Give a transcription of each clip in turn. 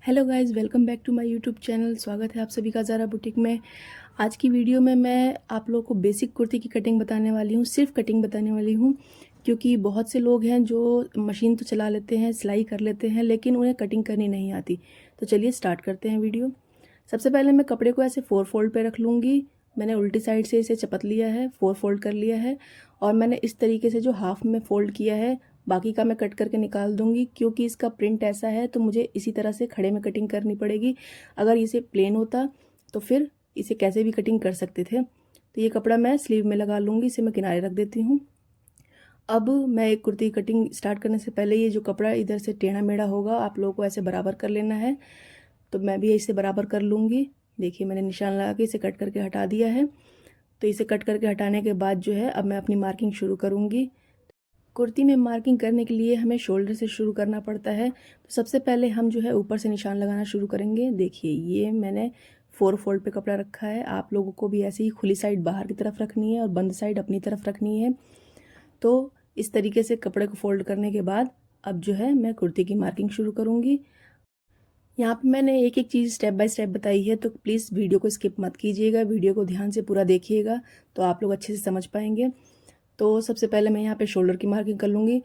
Hello guys, welcome back to my YouTube channel. स्वागत है आप सभी का ज़ारा बुटीक में। आज की वीडियो में मैं आप लोगों को बेसिक कुर्ती की कटिंग बताने वाली हूँ, सिर्फ कटिंग बताने वाली हूँ, क्योंकि बहुत से लोग हैं जो मशीन तो चला लेते हैं, सिलाई कर लेते हैं, लेकिन उन्हें कटिंग करनी नहीं आती। तो चलिए स्टार्ट करते हैं वीडियो। सबसे पहले मैं कपड़े को ऐसे 4 फोल्ड पे रख लूँगी। मैंने उल्टी साइड से इसे चपत लिया है, 4 फोल्ड कर लिया है, और मैंने इस तरीके से जो हाफ में फोल्ड किया है, बाकी का मैं कट करके निकाल दूंगी। क्योंकि इसका प्रिंट ऐसा है तो मुझे इसी तरह से खड़े में कटिंग करनी पड़ेगी। अगर इसे प्लेन होता तो फिर इसे कैसे भी कटिंग कर सकते थे। तो ये कपड़ा मैं स्लीव में लगा लूँगी, इसे मैं किनारे रख देती हूँ। अब मैं एक कुर्ती कटिंग स्टार्ट करने से पहले ये जो कपड़ा इधर से टेढ़ा मेढ़ा होगा, आप लोगों को ऐसे बराबर कर लेना है। तो मैं भी इसे बराबर कर लूँगी। देखिए, मैंने निशान लगा के इसे कट करके हटा दिया है। तो इसे कट करके हटाने के बाद जो है, अब मैं अपनी मार्किंग शुरू करूँगी। कुर्ती में मार्किंग करने के लिए हमें शोल्डर से शुरू करना पड़ता है। तो सबसे पहले हम जो है ऊपर से निशान लगाना शुरू करेंगे। देखिए, ये मैंने 4 फोल्ड पे कपड़ा रखा है। आप लोगों को भी ऐसे ही खुली साइड बाहर की तरफ रखनी है और बंद साइड अपनी तरफ रखनी है। तो इस तरीके से कपड़े को फोल्ड करने के बाद अब जो है मैं कुर्ती की मार्किंग शुरू करूँगी। यहाँ पे मैंने एक एक चीज़ स्टेप बाय स्टेप बताई है, तो प्लीज़ वीडियो को स्किप मत कीजिएगा, वीडियो को ध्यान से पूरा देखिएगा तो आप लोग अच्छे से समझ पाएंगे। तो सबसे पहले मैं यहाँ पे शोल्डर की मार्किंग कर लूँगी।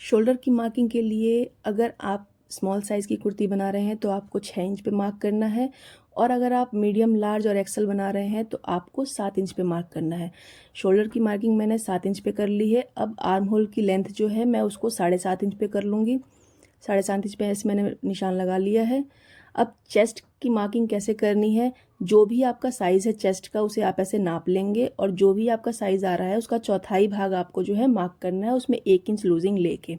शोल्डर की मार्किंग के लिए अगर आप स्मॉल साइज़ की कुर्ती बना रहे हैं तो आपको 6 इंच पे मार्क करना है, और अगर आप मीडियम, लार्ज और एक्सेल बना रहे हैं तो आपको 7 इंच पे मार्क करना है। शोल्डर की मार्किंग मैंने 7 इंच पे कर ली है। अब आर्म होल की लेंथ जो है मैं उसको 7.5 इंच पे कर लूँगी। 7.5 इंच पे ऐसे मैंने निशान लगा लिया है। अब चेस्ट की मार्किंग कैसे करनी है, जो भी आपका साइज़ है चेस्ट का उसे आप ऐसे नाप लेंगे, और जो भी आपका साइज़ आ रहा है उसका चौथाई भाग आपको जो है मार्क करना है, उसमें 1 इंच लूजिंग लेके।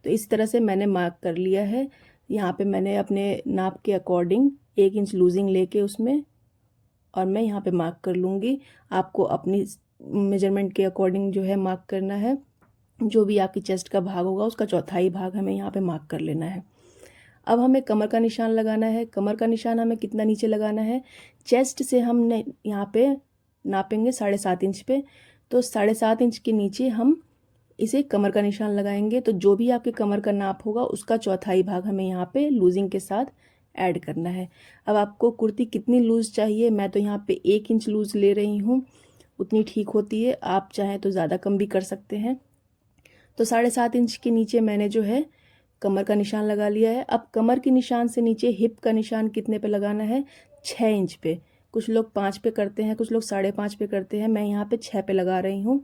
तो इस तरह से मैंने मार्क कर लिया है। यहाँ पे मैंने अपने नाप के अकॉर्डिंग 1 इंच लूजिंग लेके उसमें, और मैं यहाँ पे मार्क कर लूँगी। आपको अपनी मेजरमेंट के अकॉर्डिंग जो है मार्क करना है। जो भी आपकी चेस्ट का भाग होगा उसका चौथाई भाग हमें यहाँ पे मार्क कर लेना है। अब हमें कमर का निशान लगाना है। कमर का निशान हमें कितना नीचे लगाना है, चेस्ट से हमने यहाँ पे नापेंगे 7.5 इंच पे। तो 7.5 इंच के नीचे हम इसे कमर का निशान लगाएंगे। तो जो भी आपके कमर का नाप होगा उसका चौथाई भाग हमें यहाँ पे लूजिंग के साथ ऐड करना है। अब आपको कुर्ती कितनी लूज़ चाहिए, मैं तो यहाँ पे 1 इंच लूज़ ले रही हूँ, उतनी ठीक होती है। आप चाहें तो ज़्यादा कम भी कर सकते हैं। तो 7.5 इंच के नीचे मैंने जो है कमर का निशान लगा लिया है। अब कमर के निशान से नीचे हिप का निशान कितने पे लगाना है, 6 इंच पे। कुछ लोग 5 पे करते हैं, कुछ लोग 5.5 पे करते हैं, मैं यहाँ पे 6 पे लगा रही हूँ।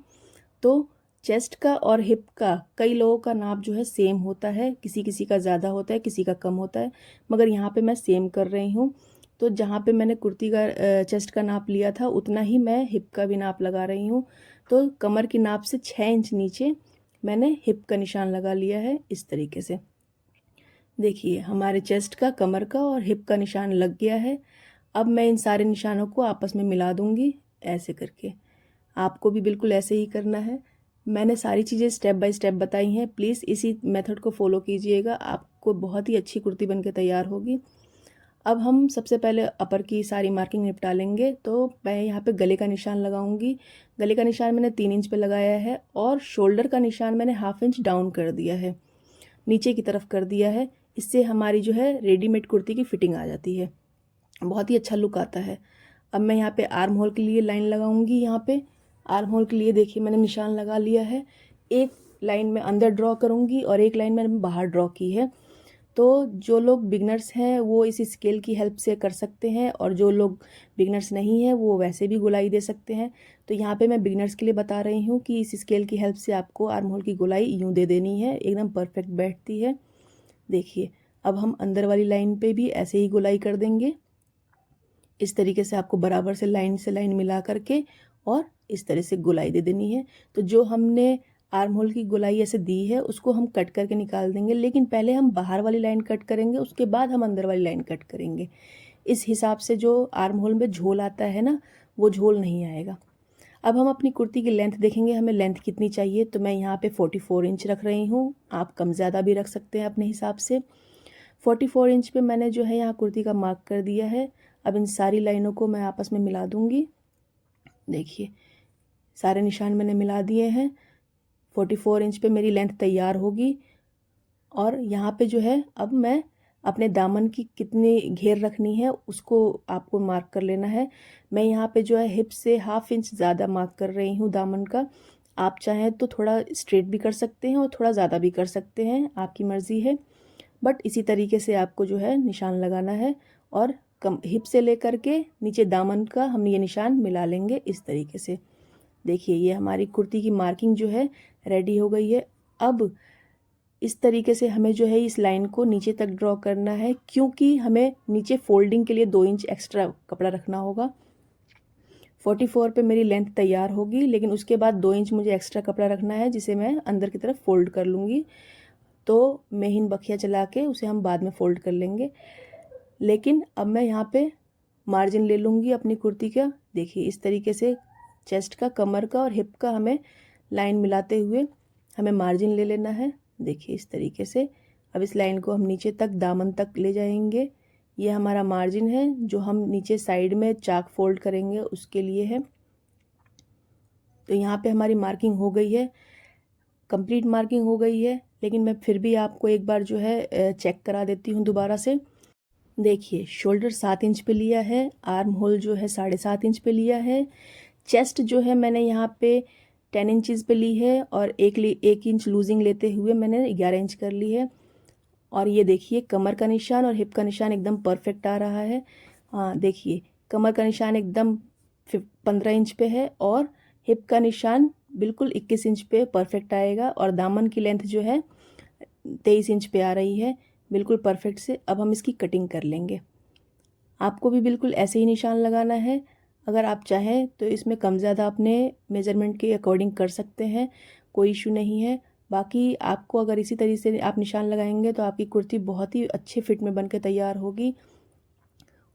तो चेस्ट का और हिप का कई लोगों का नाप जो है सेम होता है, किसी किसी का ज़्यादा होता है, किसी का कम होता है, मगर यहाँ पे मैं सेम कर रही हूँ। तो जहाँ पे मैंने कुर्ती का चेस्ट का नाप लिया था उतना ही मैं हिप का भी नाप लगा रही हूँ। तो कमर की नाप से 6 इंच नीचे मैंने हिप का निशान लगा लिया है इस तरीके से। देखिए, हमारे चेस्ट का, कमर का और हिप का निशान लग गया है। अब मैं इन सारे निशानों को आपस में मिला दूंगी ऐसे करके। आपको भी बिल्कुल ऐसे ही करना है। मैंने सारी चीज़ें स्टेप बाय स्टेप बताई हैं, प्लीज़ इसी मेथड को फॉलो कीजिएगा, आपको बहुत ही अच्छी कुर्ती बनके तैयार होगी। अब हम सबसे पहले अपर की सारी मार्किंग निपटा लेंगे। तो मैं यहाँ पे गले का निशान लगाऊंगी। गले का निशान मैंने 3 इंच पे लगाया है, और शोल्डर का निशान मैंने 1/2 इंच डाउन कर दिया है, नीचे की तरफ कर दिया है। इससे हमारी जो है रेडीमेड कुर्ती की फिटिंग आ जाती है, बहुत ही अच्छा लुक आता है। अब मैं यहाँ पे आर्म होल के लिए लाइन लगाऊंगी। यहाँ पे आर्म होल के लिए देखिए मैंने निशान लगा लिया है। एक लाइन में अंदर ड्रॉ करूँगी और एक लाइन मैंने बाहर ड्रॉ की है। तो जो लोग बिगनर्स हैं वो इस स्केल की हेल्प से कर सकते हैं, और जो लोग बिगनर्स नहीं हैं वो वैसे भी गोलाई दे सकते हैं। तो यहाँ पे मैं बिगनर्स के लिए बता रही हूँ कि इस स्केल की हेल्प से आपको आर्म होल की गोलाई यूँ दे देनी है, एकदम परफेक्ट बैठती है। देखिए, अब हम अंदर वाली लाइन पे भी ऐसे ही गोलाई कर देंगे। इस तरीके से आपको बराबर से लाइन मिला करके और इस तरह से गोलाई दे देनी है। तो जो हमने आर्म होल की गोलाई ऐसे दी है उसको हम कट करके निकाल देंगे, लेकिन पहले हम बाहर वाली लाइन कट करेंगे, उसके बाद हम अंदर वाली लाइन कट करेंगे। इस हिसाब से जो आर्म होल में झोल आता है ना, वो झोल नहीं आएगा। अब हम अपनी कुर्ती की लेंथ देखेंगे, हमें लेंथ कितनी चाहिए। तो मैं यहाँ पे 44 इंच रख रही हूँ, आप कम ज़्यादा भी रख सकते हैं अपने हिसाब से। 44 इंच पे मैंने जो है यहाँ कुर्ती का मार्क कर दिया है। अब इन सारी लाइनों को मैं आपस में मिला दूंगी। देखिए, सारे निशान मैंने मिला दिए हैं। 44 इंच पे मेरी लेंथ तैयार होगी। और यहाँ पे जो है अब मैं अपने दामन की कितनी घेर रखनी है उसको आपको मार्क कर लेना है। मैं यहाँ पे जो है हिप से 1/2 इंच ज़्यादा मार्क कर रही हूँ दामन का। आप चाहें तो थोड़ा स्ट्रेट भी कर सकते हैं और थोड़ा ज़्यादा भी कर सकते हैं, आपकी मर्ज़ी है। बट इसी तरीके से आपको जो है निशान लगाना है और कम हिप से लेकर के नीचे दामन का हम ये निशान मिला लेंगे इस तरीके से। देखिए ये हमारी कुर्ती की मार्किंग जो है रेडी हो गई है। अब इस तरीके से हमें जो है इस लाइन को नीचे तक ड्रॉ करना है, क्योंकि हमें नीचे फोल्डिंग के लिए 2 इंच एक्स्ट्रा कपड़ा रखना होगा। 44 पे मेरी लेंथ तैयार होगी, लेकिन उसके बाद 2 इंच मुझे एक्स्ट्रा कपड़ा रखना है जिसे मैं अंदर की तरफ फोल्ड कर लूँगी। तो मेहिन बखिया चला के उसे हम बाद में फोल्ड कर लेंगे। लेकिन अब मैं यहाँ पे मार्जिन ले लूँगी अपनी कुर्ती का। देखिए इस तरीके से चेस्ट का, कमर का और हिप का हमें लाइन मिलाते हुए हमें मार्जिन ले लेना है। देखिए इस तरीके से अब इस लाइन को हम नीचे तक दामन तक ले जाएंगे। ये हमारा मार्जिन है जो हम नीचे साइड में चाक फोल्ड करेंगे उसके लिए है। तो यहाँ पे हमारी मार्किंग हो गई है, कंप्लीट मार्किंग हो गई है, लेकिन मैं फिर भी आपको एक बार जो है चेक करा देती हूँ दोबारा से। देखिए शोल्डर 7 इंच पे लिया है, आर्म होल जो है 7.5 इंच पे लिया है, चेस्ट जो है मैंने यहाँ पे 10 इंचज़ पे ली है और 1 इंच लूजिंग लेते हुए मैंने 11 इंच कर ली है। और ये देखिए कमर का निशान और हिप का निशान एकदम परफेक्ट आ रहा है। हाँ देखिए कमर का निशान एकदम 15 इंच पे है और हिप का निशान बिल्कुल 21 इंच पे परफेक्ट आएगा और दामन की लेंथ जो है 23 इंच पे आ रही है, बिल्कुल परफेक्ट से। अब हम इसकी कटिंग कर लेंगे। आपको भी बिल्कुल ऐसे ही निशान लगाना है। अगर आप चाहें तो इसमें कम ज़्यादा अपने मेज़रमेंट के अकॉर्डिंग कर सकते हैं, कोई इशू नहीं है। बाकी आपको अगर इसी तरीके से आप निशान लगाएंगे तो आपकी कुर्ती बहुत ही अच्छे फिट में बन के तैयार होगी।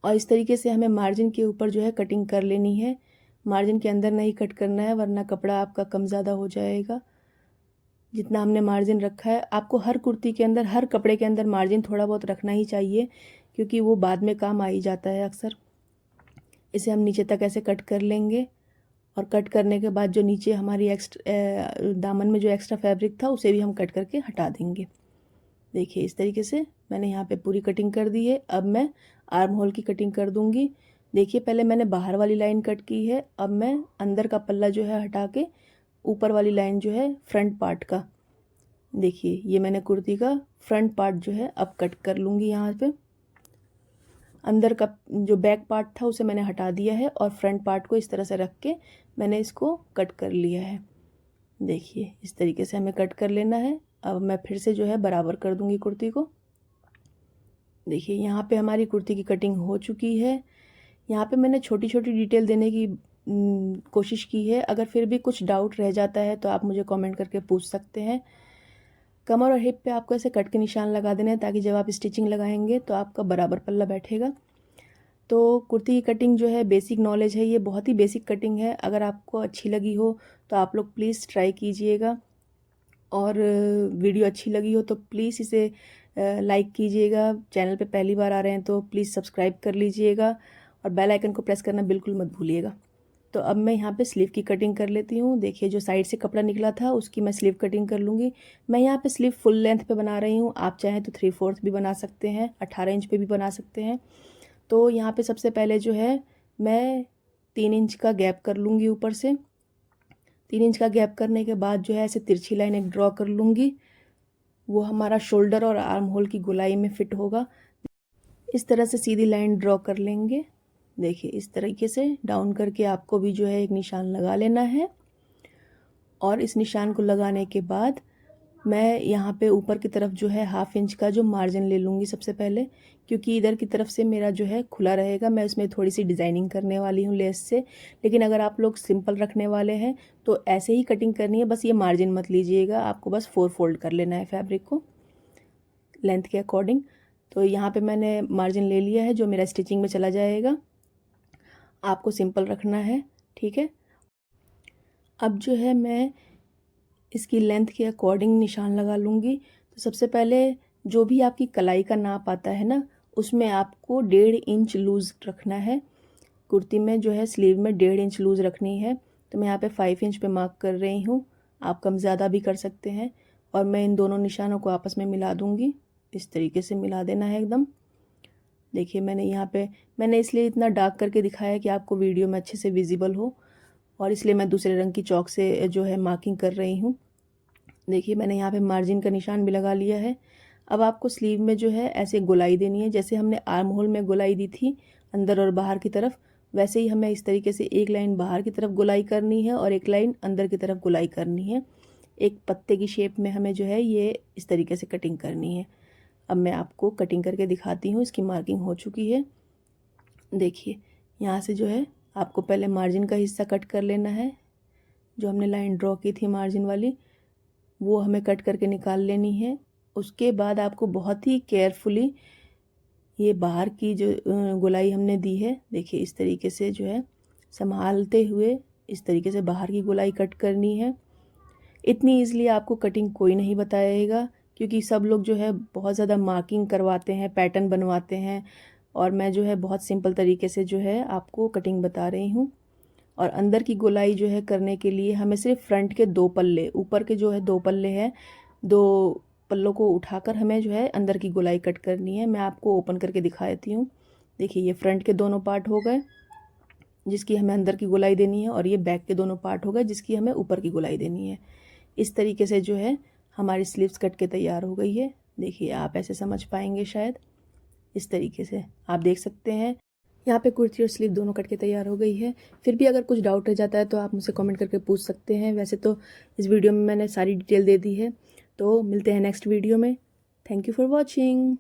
और इस तरीके से हमें मार्जिन के ऊपर जो है कटिंग कर लेनी है, मार्जिन के अंदर नहीं कट करना है, वरना कपड़ा आपका कम ज़्यादा हो जाएगा। जितना हमने मार्जिन रखा है, आपको हर कुर्ती के अंदर, हर कपड़े के अंदर मार्जिन थोड़ा बहुत रखना ही चाहिए, क्योंकि वो बाद में काम आ ही जाता है अक्सर। इसे हम नीचे तक ऐसे कट कर लेंगे और कट करने के बाद जो नीचे हमारी दामन में जो एक्स्ट्रा फैब्रिक था उसे भी हम कट करके हटा देंगे। देखिए इस तरीके से मैंने यहाँ पे पूरी कटिंग कर दी है। अब मैं आर्म होल की कटिंग कर दूँगी। देखिए पहले मैंने बाहर वाली लाइन कट की है, अब मैं अंदर का पल्ला जो है हटा के ऊपर वाली लाइन जो है फ्रंट पार्ट का, देखिए ये मैंने कुर्ती का फ्रंट पार्ट जो है अब कट कर लूँगी। यहाँ पे अंदर का जो बैक पार्ट था उसे मैंने हटा दिया है और फ्रंट पार्ट को इस तरह से रख के मैंने इसको कट कर लिया है। देखिए इस तरीके से हमें कट कर लेना है। अब मैं फिर से जो है बराबर कर दूंगी कुर्ती को। देखिए यहाँ पे हमारी कुर्ती की कटिंग हो चुकी है। यहाँ पे मैंने छोटी छोटी डिटेल देने की कोशिश की है। अगर फिर भी कुछ डाउट रह जाता है तो आप मुझे कमेंट करके पूछ सकते हैं। कमर और हिप पे आपको ऐसे कट के निशान लगा देने हैं ताकि जब आप स्टिचिंग लगाएंगे तो आपका बराबर पल्ला बैठेगा। तो कुर्ती की कटिंग जो है बेसिक नॉलेज है, ये बहुत ही बेसिक कटिंग है। अगर आपको अच्छी लगी हो तो आप लोग प्लीज़ ट्राई कीजिएगा, और वीडियो अच्छी लगी हो तो प्लीज़ इसे लाइक कीजिएगा। चैनल पे पहली बार आ रहे हैं तो प्लीज़ सब्सक्राइब कर लीजिएगा और बेल आइकन को प्रेस करना बिल्कुल मत भूलिएगा। तो अब मैं यहाँ पे स्लीव की कटिंग कर लेती हूँ। देखिए जो साइड से कपड़ा निकला था उसकी मैं स्लीव कटिंग कर लूँगी। मैं यहाँ पे स्लीव फुल लेंथ पे बना रही हूँ, आप चाहें तो 3/4 भी बना सकते हैं, 18 इंच पे भी बना सकते हैं। तो यहाँ पे सबसे पहले जो है मैं 3 इंच का गैप कर लूँगी ऊपर से। 3 इंच का गैप करने के बाद जो है ऐसे तिरछी लाइन एक ड्रॉ कर लूँगी, वो हमारा शोल्डर और आर्म होल की गोलाई में फिट होगा। इस तरह से सीधी लाइन ड्रॉ कर लेंगे। देखिए इस तरीके से डाउन करके आपको भी जो है एक निशान लगा लेना है। और इस निशान को लगाने के बाद मैं यहाँ पे ऊपर की तरफ जो है 1/2 इंच का जो मार्जिन ले लूँगी सबसे पहले, क्योंकि इधर की तरफ से मेरा जो है खुला रहेगा। मैं उसमें थोड़ी सी डिज़ाइनिंग करने वाली हूँ लेस से, लेकिन अगर आप लोग सिंपल रखने वाले हैं तो ऐसे ही कटिंग करनी है। बस ये मार्जिन मत लीजिएगा, आपको बस 4 फोल्ड कर लेना है फैब्रिक को लेंथ के अकॉर्डिंग। तो यहाँ पे मैंने मार्जिन ले लिया है जो मेरा स्टिचिंग में चला जाएगा। आपको सिंपल रखना है, ठीक है। अब जो है मैं इसकी लेंथ के अकॉर्डिंग निशान लगा लूँगी। तो सबसे पहले जो भी आपकी कलाई का नाप आता है ना, उसमें आपको 1.5 इंच लूज़ रखना है। कुर्ती में जो है स्लीव में 1.5 इंच लूज़ रखनी है। तो मैं यहाँ पे 5 इंच पे मार्क कर रही हूँ, आप कम ज़्यादा भी कर सकते हैं। और मैं इन दोनों निशानों को आपस में मिला दूँगी। इस तरीके से मिला देना है एकदम। देखिए मैंने यहाँ पे मैंने इसलिए इतना डार्क करके दिखाया कि आपको वीडियो में अच्छे से विजिबल हो, और इसलिए मैं दूसरे रंग की चॉक से जो है मार्किंग कर रही हूँ। देखिए मैंने यहाँ पे मार्जिन का निशान भी लगा लिया है। अब आपको स्लीव में जो है ऐसे गोलाई देनी है, जैसे हमने आर्म होल में गोलाई दी थी अंदर और बाहर की तरफ, वैसे ही हमें इस तरीके से एक लाइन बाहर की तरफ गोलाई करनी है और एक लाइन अंदर की तरफ गोलाई करनी है। एक पत्ते की शेप में हमें जो है ये इस तरीके से कटिंग करनी है। अब मैं आपको कटिंग करके दिखाती हूँ। इसकी मार्किंग हो चुकी है। देखिए यहाँ से जो है आपको पहले मार्जिन का हिस्सा कट कर लेना है। जो हमने लाइन ड्रॉ की थी मार्जिन वाली, वो हमें कट करके निकाल लेनी है। उसके बाद आपको बहुत ही केयरफुली ये बाहर की जो गोलाई हमने दी है, देखिए इस तरीके से जो है संभालते हुए इस तरीके से बाहर की गोलाई कट करनी है। इतनी ईज़िली आपको कटिंग कोई नहीं बताएगा, क्योंकि सब लोग जो है बहुत ज़्यादा मार्किंग करवाते हैं, पैटर्न बनवाते हैं, और मैं जो है बहुत सिंपल तरीके से जो है आपको कटिंग बता रही हूँ। और अंदर की गोलाई जो है करने के लिए हमें सिर्फ फ्रंट के 2 पल्ले, ऊपर के जो है 2 पल्ले हैं, 2 पल्लों को उठाकर हमें जो है अंदर की गोलाई कट करनी है। मैं आपको ओपन करके दिखा देती हूँ। देखिए ये फ्रंट के दोनों पार्ट हो गए जिसकी हमें अंदर की गोलाई देनी है, और ये बैक के दोनों पार्ट हो गए जिसकी हमें ऊपर की गोलाई देनी है। इस तरीके से जो है हमारी स्लीव्स कट के तैयार हो गई है। देखिए आप ऐसे समझ पाएंगे शायद, इस तरीके से आप देख सकते हैं। यहाँ पे कुर्ती और स्लीव दोनों कट के तैयार हो गई है। फिर भी अगर कुछ डाउट रह जाता है तो आप मुझसे कमेंट करके पूछ सकते हैं। वैसे तो इस वीडियो में मैंने सारी डिटेल दे दी है। तो मिलते हैं नेक्स्ट वीडियो में। Thank you for watching.